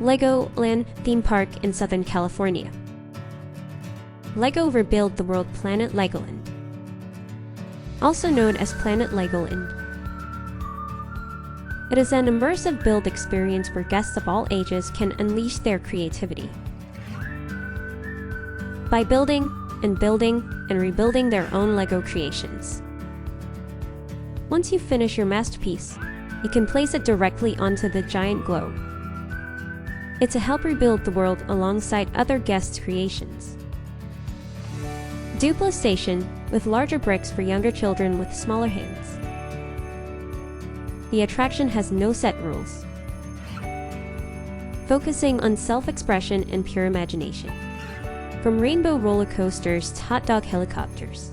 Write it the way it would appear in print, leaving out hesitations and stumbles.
LEGOLAND theme park in Southern California. LEGO rebuild the world Planet LEGOLAND, also known as Planet LEGOLAND. It is an immersive build experience where guests of all ages can unleash their creativity by building and rebuilding their own LEGO creations. Once you finish your masterpiece, you can place it directly onto the giant globe. It's to help rebuild the world alongside other guests' creations. DUPLO Station, with larger bricks for younger children with smaller hands. The attraction has no set rules, focusing on self-expression and pure imagination. From rainbow roller coasters to hot dog helicopters.